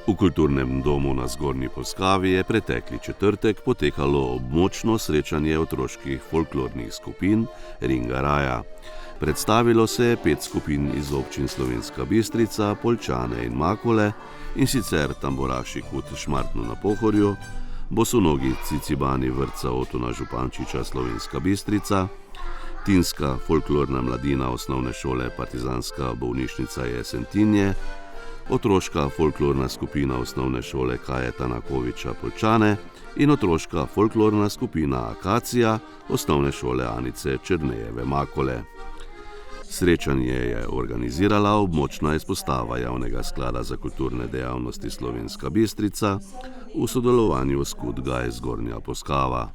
V kulturnem domu na Zgornji Polskavi je pretekli četrtek potekalo območno srečanje otroških folklornih skupin Ringa Raja. Predstavilo se je 5 skupin iz občin Slovenska Bistrica, Poljčane in Makole, in sicer Tamburaši Kut Šmartno na Pohorju, Bosonogi Cicibani vrtca Otona Župančiča Slovenska Bistrica, Tinska folklorna mladina osnovne šole Partizanska bolnišnica Jesentinje, otroška folklorna skupina osnovne šole Kajeta Nakoviča Poljčane in otroška folklorna skupina Akacija osnovne šole Anice Černejeve Makole. Srečanje je organizirala območna izpostava Javnega sklada za kulturne dejavnosti Slovenska Bistrica v sodelovanju s KUD Gaj Zgornja Polskava.